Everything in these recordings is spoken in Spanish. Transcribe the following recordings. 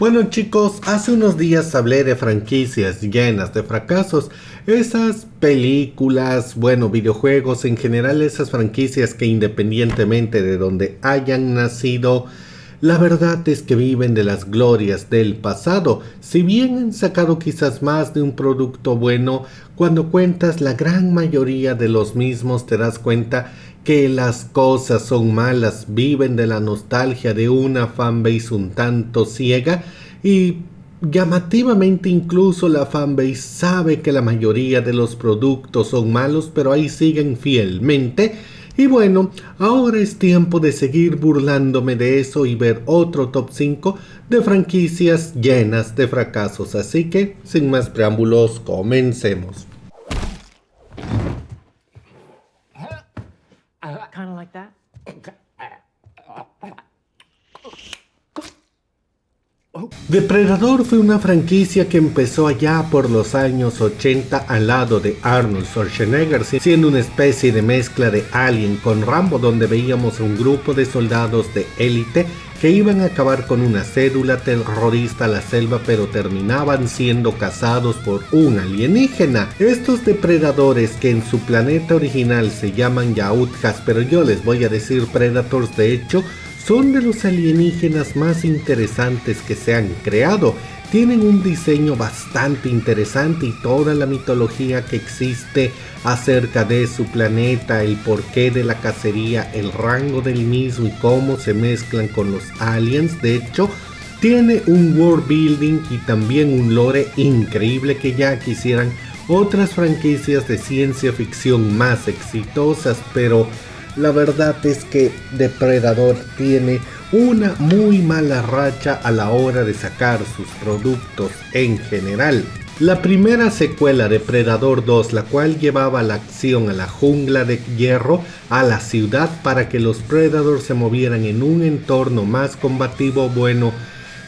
Bueno chicos, hace unos días hablé de franquicias llenas de fracasos. Esas películas, bueno, videojuegos, en general esas franquicias que independientemente de donde hayan nacido, la verdad es que viven de las glorias del pasado. Si bien han sacado quizás más de un producto bueno, cuando cuentas la gran mayoría de los mismos te das cuenta que las cosas son malas, viven de la nostalgia de una fanbase un tanto ciega y llamativamente incluso la fanbase sabe que la mayoría de los productos son malos, pero ahí siguen fielmente. Y bueno, ahora es tiempo de seguir burlándome de eso y ver otro top 5 de franquicias llenas de fracasos. Así que, sin más preámbulos, comencemos. Kind of like that. Depredador fue una franquicia que empezó allá por los años 80 al lado de Arnold Schwarzenegger, siendo una especie de mezcla de Alien con Rambo, donde veíamos a un grupo de soldados de élite que iban a acabar con una cédula terrorista a la selva, pero terminaban siendo cazados por un alienígena. Estos depredadores, que en su planeta original se llaman Yautjas, pero yo les voy a decir Predators, de hecho, son de los alienígenas más interesantes que se han creado. Tienen un diseño bastante interesante y toda la mitología que existe acerca de su planeta, el porqué de la cacería, el rango del mismo y cómo se mezclan con los aliens. De hecho, tiene un world building y también un lore increíble que ya quisieran otras franquicias de ciencia ficción más exitosas, pero la verdad es que Depredador tiene una muy mala racha a la hora de sacar sus productos en general. La primera secuela, Depredador 2, la cual llevaba la acción a la jungla de hierro, a la ciudad, para que los Predators se movieran en un entorno más combativo, bueno,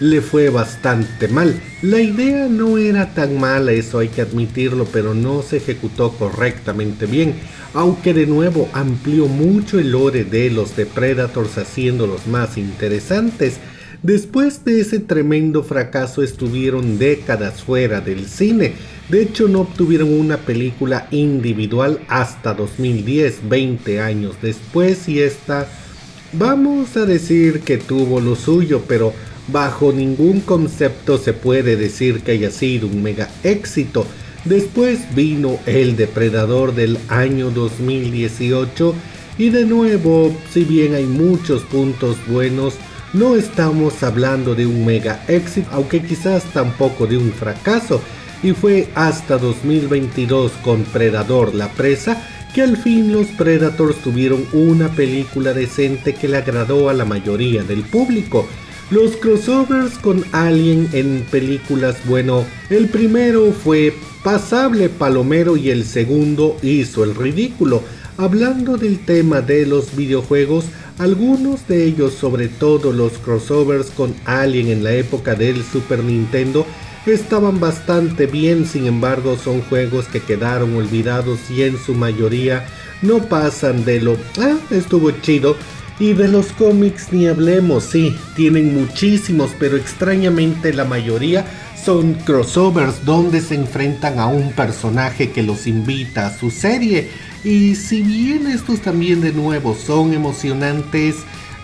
le fue bastante mal. La idea no era tan mala, eso hay que admitirlo, pero no se ejecutó correctamente bien, aunque de nuevo amplió mucho el lore de los Predators, haciéndolos más interesantes. Después de ese tremendo fracaso estuvieron décadas fuera del cine. De hecho, no obtuvieron una película individual hasta 2010, 20 años después, y esta, vamos a decir que tuvo lo suyo, pero bajo ningún concepto se puede decir que haya sido un mega éxito. Después vino El Depredador del año 2018 y de nuevo, si bien hay muchos puntos buenos, no estamos hablando de un mega éxito, aunque quizás tampoco de un fracaso, y fue hasta 2022 con Predador la presa que al fin los Predators tuvieron una película decente que le agradó a la mayoría del público. Los crossovers con Alien en películas, bueno, el primero fue pasable, palomero, y el segundo hizo el ridículo. Hablando del tema de los videojuegos, algunos de ellos, sobre todo los crossovers con Alien en la época del Super Nintendo, estaban bastante bien. Sin embargo, son juegos que quedaron olvidados y en su mayoría no pasan de lo estuvo chido. Y de los cómics ni hablemos, sí, tienen muchísimos, pero extrañamente la mayoría son crossovers donde se enfrentan a un personaje que los invita a su serie. Y si bien estos también de nuevo son emocionantes,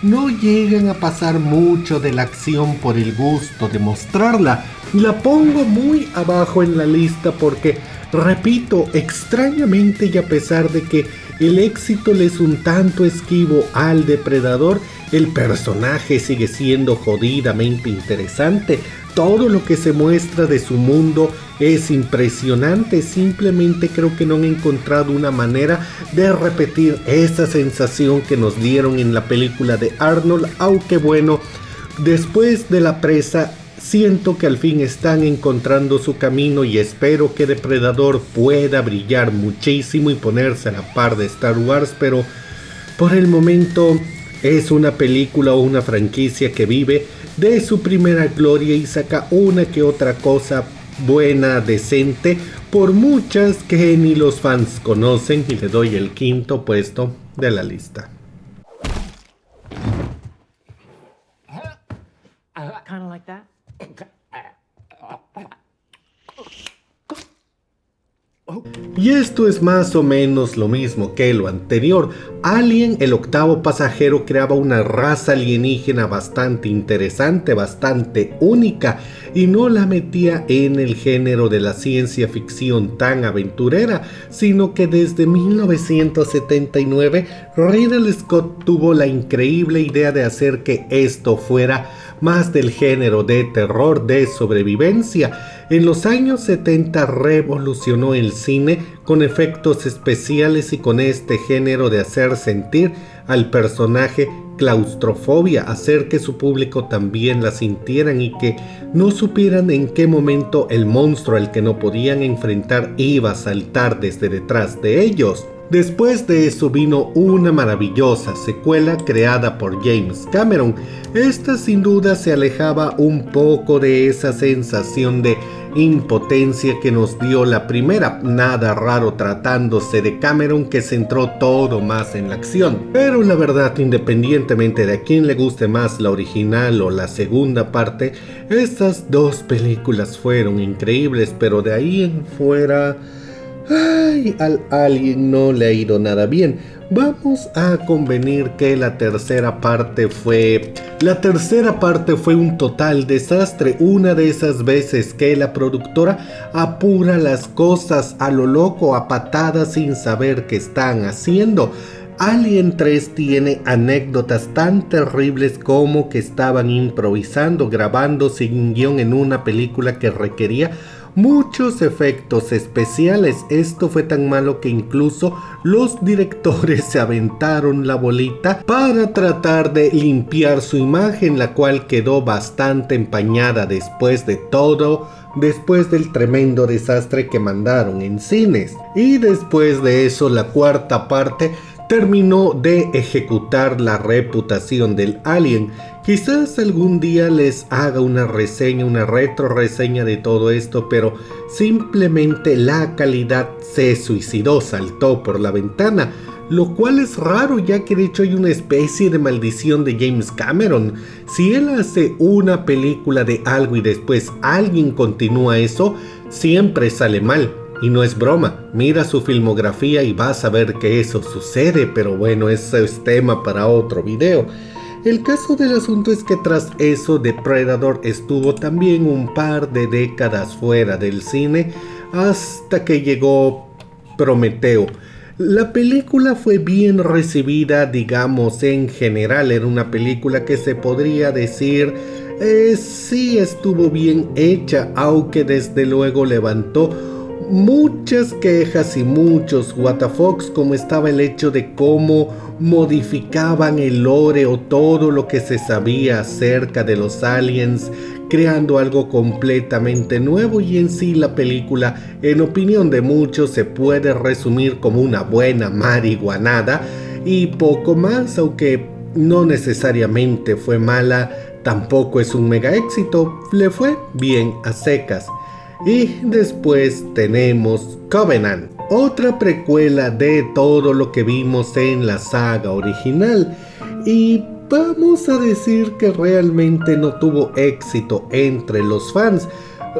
no llegan a pasar mucho de la acción por el gusto de mostrarla. La pongo muy abajo en la lista porque, repito, extrañamente, y a pesar de que el éxito le es un tanto esquivo al Depredador, el personaje sigue siendo jodidamente interesante. Todo lo que se muestra de su mundo es impresionante. Simplemente creo que no han encontrado una manera de repetir esa sensación que nos dieron en la película de Arnold, aunque bueno, después de la presa siento que al fin están encontrando su camino y espero que Depredador pueda brillar muchísimo y ponerse a la par de Star Wars, pero por el momento es una película o una franquicia que vive de su primera gloria y saca una que otra cosa buena, decente, por muchas que ni los fans conocen, y le doy el quinto puesto de la lista. Kind of like that. Y esto es más o menos lo mismo que lo anterior. Alien, el octavo pasajero, creaba una raza alienígena bastante interesante, bastante única, y no la metía en el género de la ciencia ficción tan aventurera, sino que desde 1979 Ridley Scott tuvo la increíble idea de hacer que esto fuera más del género de terror, de sobrevivencia. En los años 70 revolucionó el cine con efectos especiales y con este género de hacer sentir al personaje claustrofobia, hacer que su público también la sintieran y que no supieran en qué momento el monstruo al que no podían enfrentar iba a saltar desde detrás de ellos. Después de eso vino una maravillosa secuela creada por James Cameron. Esta sin duda se alejaba un poco de esa sensación de impotencia que nos dio la primera, nada raro tratándose de Cameron, que centró todo más en la acción. Pero la verdad, independientemente de a quién le guste más la original o la segunda parte, estas dos películas fueron increíbles, pero de ahí en fuera, al Alien no le ha ido nada bien. Vamos a convenir que la tercera parte fue un total desastre. Una de esas veces que la productora apura las cosas a lo loco, a patadas, sin saber qué están haciendo. Alien 3 tiene anécdotas tan terribles como que estaban improvisando, grabando sin guión en una película que requería muchos efectos especiales. Esto fue tan malo que incluso los directores se aventaron la bolita para tratar de limpiar su imagen, la cual quedó bastante empañada después de todo, después del tremendo desastre que mandaron en cines. Y después de eso, la cuarta parte terminó de ejecutar la reputación del Alien. Quizás algún día les haga una reseña, una retroreseña de todo esto, pero simplemente la calidad se suicidó, saltó por la ventana, lo cual es raro, ya que de hecho hay una especie de maldición de James Cameron. Si él hace una película de algo y después alguien continúa eso, siempre sale mal. Y no es broma, mira su filmografía y vas a ver que eso sucede, pero bueno, eso es tema para otro video. El caso del asunto es que tras eso The Predator estuvo también un par de décadas fuera del cine hasta que llegó Prometeo. La película fue bien recibida, digamos, en general. Era una película que se podría decir sí estuvo bien hecha, aunque desde luego levantó muchas quejas y muchos WTFs, como estaba el hecho de cómo modificaban el lore o todo lo que se sabía acerca de los aliens, creando algo completamente nuevo. Y en sí la película, en opinión de muchos, se puede resumir como una buena marihuanada y poco más, aunque no necesariamente fue mala, tampoco es un mega éxito, le fue bien a secas. Y después tenemos Covenant, otra precuela de todo lo que vimos en la saga original, y vamos a decir que realmente no tuvo éxito entre los fans.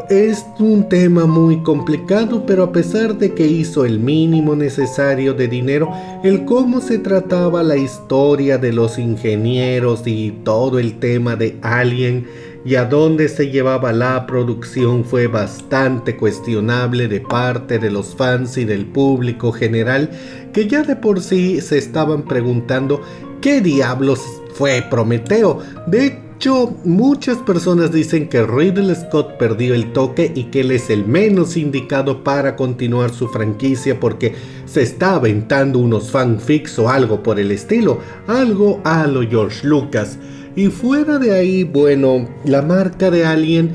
Es un tema muy complicado, pero a pesar de que hizo el mínimo necesario de dinero, el cómo se trataba la historia de los ingenieros y todo el tema de Alien y a dónde se llevaba la producción fue bastante cuestionable de parte de los fans y del público general, que ya de por sí se estaban preguntando qué diablos fue Prometeo. De hecho, muchas personas dicen que Ridley Scott perdió el toque y que él es el menos indicado para continuar su franquicia porque se está aventando unos fanfics o algo por el estilo, algo a lo George Lucas. Y fuera de ahí, bueno, la marca de Alien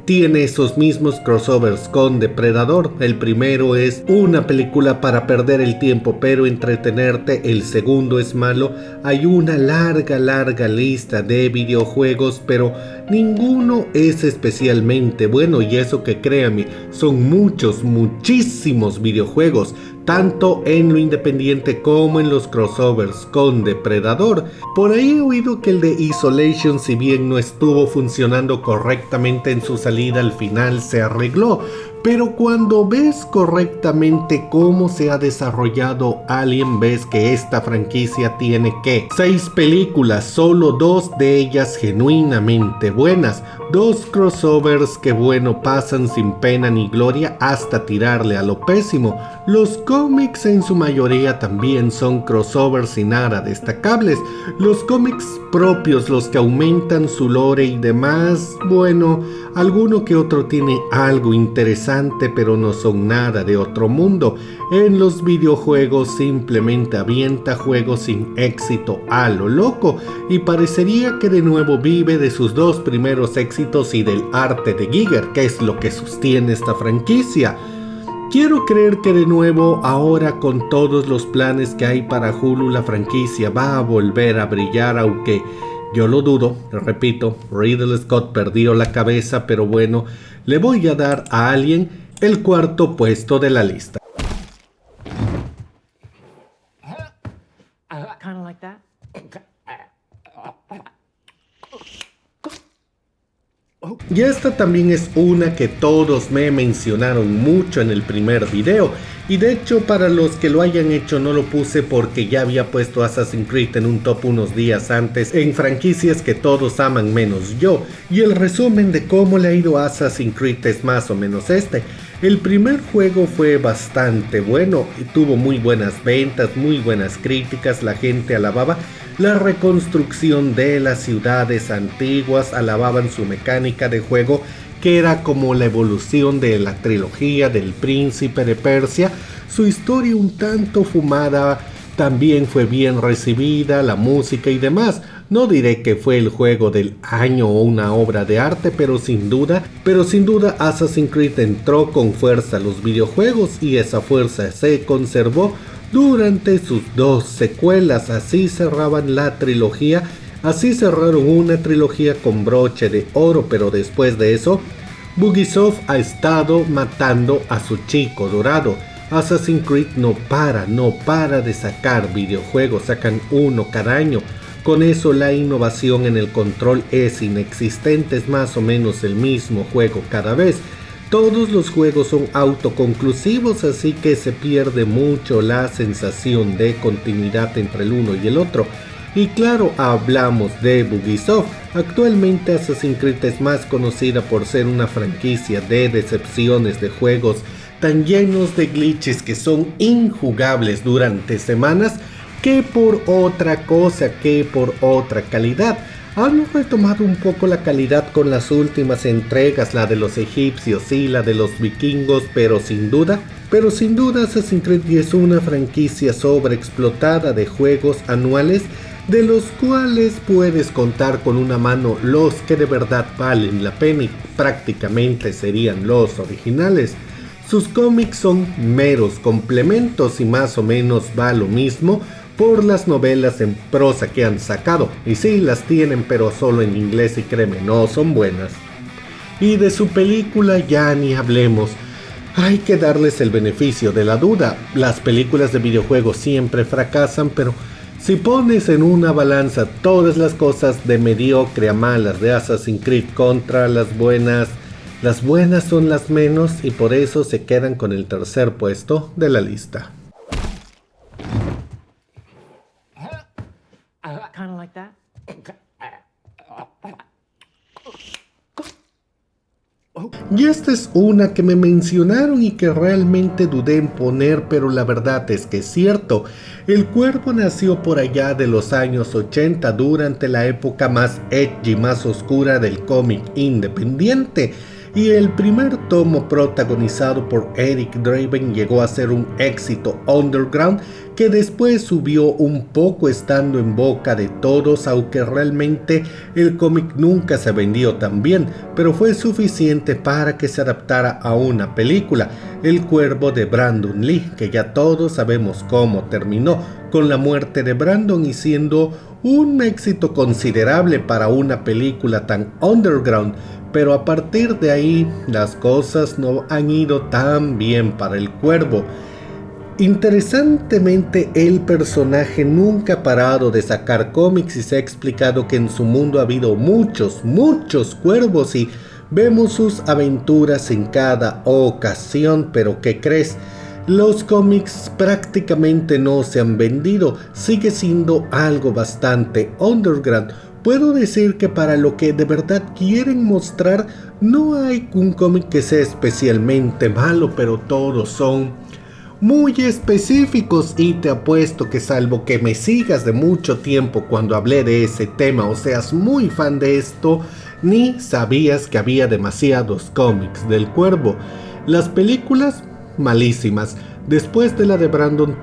tiene esos mismos crossovers con Depredador. El primero es una película para perder el tiempo pero entretenerte, el segundo es malo. Hay una larga lista de videojuegos, pero ninguno es especialmente bueno, y eso que créanme, son muchísimos videojuegos, tanto en lo independiente como en los crossovers con Depredador. Por ahí he oído que el de Isolation, si bien no estuvo funcionando correctamente en su salida, al final se arregló, Pero cuando ves correctamente cómo se ha desarrollado Alien, ves que esta franquicia tiene que 6 películas, solo 2 de ellas genuinamente buenas, 2 crossovers que bueno pasan sin pena ni gloria hasta tirarle a lo pésimo. Los cómics en su mayoría también son crossovers y nada destacables. Los cómics propios, los que aumentan su lore y demás, bueno, alguno que otro tiene algo interesante, pero no son nada de otro mundo. En los videojuegos simplemente avienta juegos sin éxito a lo loco, y parecería que de nuevo vive de sus 2 primeros éxitos y del arte de Giger, que es lo que sostiene esta franquicia. Quiero creer que de nuevo, ahora con todos los planes que hay para Hulu, la franquicia va a volver a brillar, aunque yo lo dudo. Repito, Ridley Scott perdió la cabeza, pero bueno, le voy a dar a Alien el 4º puesto de la lista. Kinda like that. Y esta también es una que todos me mencionaron mucho en el primer video, y de hecho para los que lo hayan hecho no lo puse porque ya había puesto Assassin's Creed en un top unos días antes en franquicias que todos aman menos yo, y el resumen de cómo le ha ido a Assassin's Creed es más o menos este. El primer juego fue bastante bueno y tuvo muy buenas ventas, muy buenas críticas, la gente alababa la reconstrucción de las ciudades antiguas, alababan su mecánica de juego que era como la evolución de la trilogía del Príncipe de Persia. Su historia un tanto fumada también fue bien recibida, la música y demás. No diré que fue el juego del año o una obra de arte, pero sin duda Assassin's Creed entró con fuerza a los videojuegos y esa fuerza se conservó durante sus 2 secuelas. Así cerraban la trilogía, así cerraron una trilogía con broche de oro, pero después de eso, Ubisoft ha estado matando a su chico dorado. Assassin's Creed no para de sacar videojuegos, sacan uno cada año. Con eso la innovación en el control es inexistente, es más o menos el mismo juego cada vez. Todos los juegos son autoconclusivos, así que se pierde mucho la sensación de continuidad entre el uno y el otro. Y claro, hablamos de Ubisoft. Actualmente Assassin's Creed es más conocida por ser una franquicia de decepciones de juegos tan llenos de glitches que son injugables durante semanas, que por otra cosa, que por otra calidad. Han retomado un poco la calidad con las últimas entregas, la de los egipcios y la de los vikingos, pero sin duda Assassin's Creed es una franquicia sobreexplotada de juegos anuales, de los cuales puedes contar con una mano los que de verdad valen la pena y prácticamente serían los originales. Sus cómics son meros complementos y más o menos va lo mismo por las novelas en prosa que han sacado, y sí las tienen, pero solo en inglés, y créeme, no son buenas. Y de su película ya ni hablemos. Hay que darles el beneficio de la duda. Las películas de videojuegos siempre fracasan, pero si pones en una balanza todas las cosas de mediocre a malas de Assassin's Creed contra las buenas son las menos, y por eso se quedan con el 3er puesto de la lista. Kinda like that. Y esta es una que me mencionaron y que realmente dudé en poner, pero la verdad es que es cierto. El Cuervo nació por allá de los años 80, durante la época más edgy, más oscura del cómic independiente. Y el primer tomo, protagonizado por Eric Draven, llegó a ser un éxito underground que después subió un poco estando en boca de todos, aunque realmente el cómic nunca se vendió tan bien, pero fue suficiente para que se adaptara a una película, El Cuervo de Brandon Lee, que ya todos sabemos cómo terminó, con la muerte de Brandon y siendo un éxito considerable para una película tan underground. Pero a partir de ahí las cosas no han ido tan bien para el Cuervo. Interesantemente, el personaje nunca ha parado de sacar cómics y se ha explicado que en su mundo ha habido muchos cuervos y Vemos sus aventuras en cada ocasión, pero ¿qué crees? Los cómics prácticamente no se han vendido, sigue siendo algo bastante underground. Puedo decir que para lo que de verdad quieren mostrar, no hay un cómic que sea especialmente malo, pero todos son muy específicos y te apuesto que salvo que me sigas de mucho tiempo cuando hablé de ese tema o seas muy fan de esto, ni sabías que había demasiados cómics del Cuervo. Las películas, malísimas. Después de la de Brandon,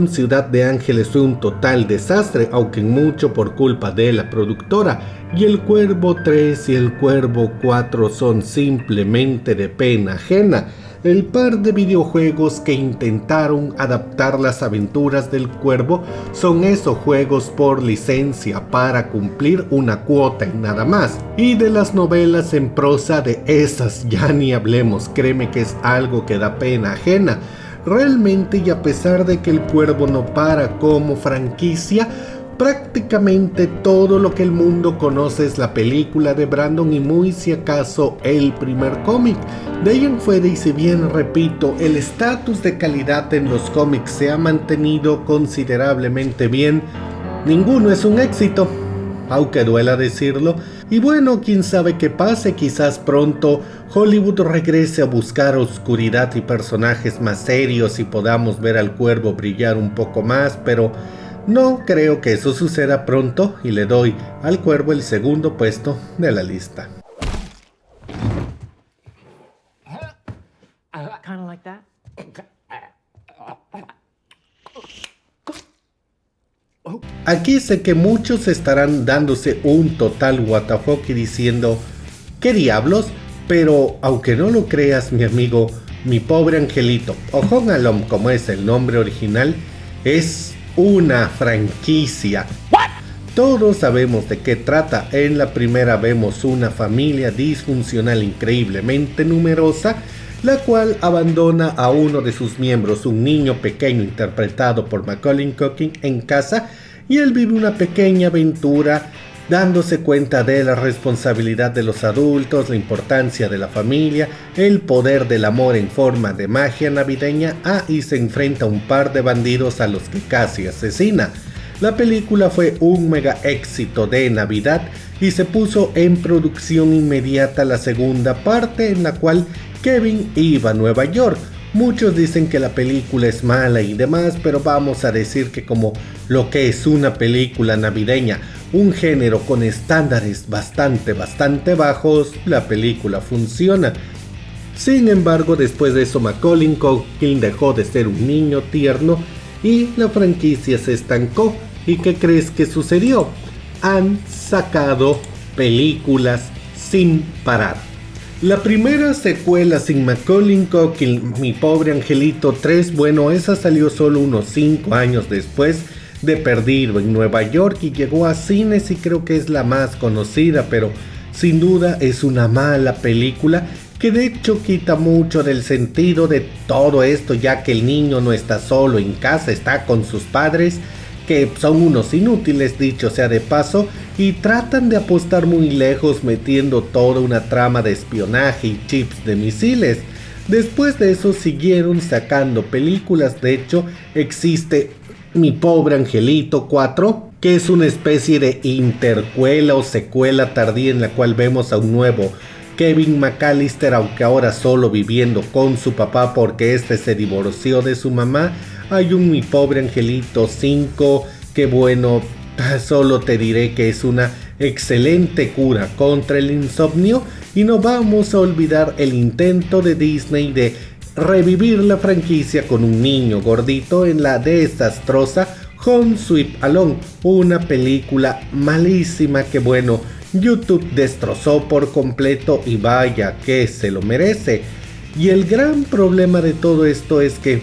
Ciudad de Ángeles fue un total desastre, aunque en mucho por culpa de la productora. Y El Cuervo 3 y El Cuervo 4 son simplemente de pena ajena. El par de videojuegos que intentaron adaptar las aventuras del Cuervo son esos juegos por licencia para cumplir una cuota y nada más. Y de las novelas en prosa, de esas ya ni hablemos, créeme que es algo que da pena ajena. Realmente, y a pesar de que El Cuervo no para como franquicia, prácticamente todo lo que el mundo conoce es la película de Brandon y muy si acaso el primer cómic. De ahí en fuera, y si bien repito, el estatus de calidad en los cómics se ha mantenido considerablemente bien, ninguno es un éxito, aunque duela decirlo. Y bueno, quién sabe qué pase, quizás pronto Hollywood regrese a buscar oscuridad y personajes más serios y podamos ver al Cuervo brillar un poco más, pero no creo que eso suceda pronto y le doy al Cuervo el segundo puesto de la lista. Aquí sé que muchos estarán dándose un total WTF y diciendo ¿qué diablos? Pero aunque no lo creas, mi amigo, Mi Pobre Angelito, o Home Alone como es el nombre original, es una franquicia. Todos sabemos de qué trata. En la primera vemos una familia disfuncional increíblemente numerosa, la cual abandona a uno de sus miembros, un niño pequeño interpretado por Macaulay Culkin, en casa, y él vive una pequeña aventura dándose cuenta de la responsabilidad de los adultos, la importancia de la familia, el poder del amor en forma de magia navideña, y se enfrenta a un par de bandidos a los que casi asesina. La película fue un mega éxito de Navidad y se puso en producción inmediata la segunda parte, en la cual Kevin iba a Nueva York. Muchos dicen que la película es mala y demás, pero vamos a decir que como lo que es una película navideña, un género con estándares bastante bajos, la película funciona. Sin embargo, después de eso Macaulay Culkin dejó de ser un niño tierno y la franquicia se estancó. ¿Y qué crees que sucedió? Han sacado películas sin parar. La primera secuela sin Macaulay Culkin, Mi Pobre Angelito 3, bueno, esa salió solo unos 5 años después de Perdido en Nueva York y llegó a cines y creo que es la más conocida, pero sin duda es una mala película que de hecho quita mucho del sentido de todo esto, ya que el niño no está solo en casa, está con sus padres, que son unos inútiles, dicho sea de paso, y tratan de apostar muy lejos metiendo toda una trama de espionaje y chips de misiles. Después de eso siguieron sacando películas. De hecho, existe Mi Pobre Angelito 4, que es una especie de intercuela o secuela tardía en la cual vemos a un nuevo Kevin McAllister, aunque ahora solo viviendo con su papá porque este se divorció de su mamá. Hay un Mi Pobre Angelito 5, que bueno, solo te diré que es una excelente cura contra el insomnio, y no vamos a olvidar el intento de Disney de revivir la franquicia con un niño gordito en la desastrosa Home Sweet Alone, una película malísima que bueno, YouTube destrozó por completo y vaya que se lo merece. Y el gran problema de todo esto es que,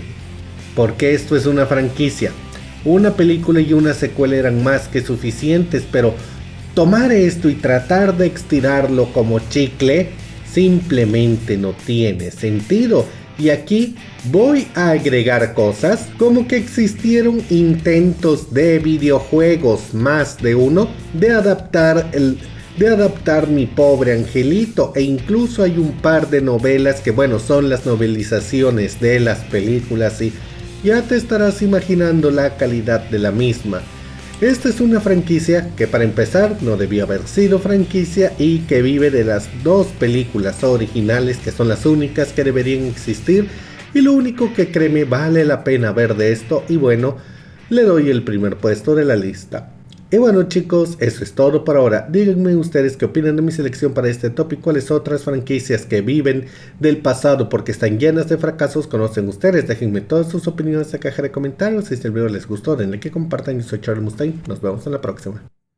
porque esto es una franquicia, una película y una secuela eran más que suficientes, pero tomar esto y tratar de estirarlo como chicle simplemente no tiene sentido. Y aquí voy a agregar cosas como que existieron intentos de videojuegos, más de uno, de adaptar de adaptar Mi Pobre Angelito, e incluso hay un par de novelas que bueno, son las novelizaciones de las películas y ya te estarás imaginando la calidad de la misma. Esta es una franquicia que para empezar no debía haber sido franquicia y que vive de las dos películas originales que son las únicas que deberían existir y lo único que créeme vale la pena ver de esto y bueno, le doy el primer puesto de la lista. Y bueno chicos, eso es todo por ahora. Díganme ustedes qué opinan de mi selección para este top y cuáles otras franquicias que viven del pasado porque están llenas de fracasos conocen ustedes. Déjenme todas sus opiniones en la caja de comentarios. Si este video les gustó, denle que compartan. Yo soy Charles Mustaine. Nos vemos en la próxima.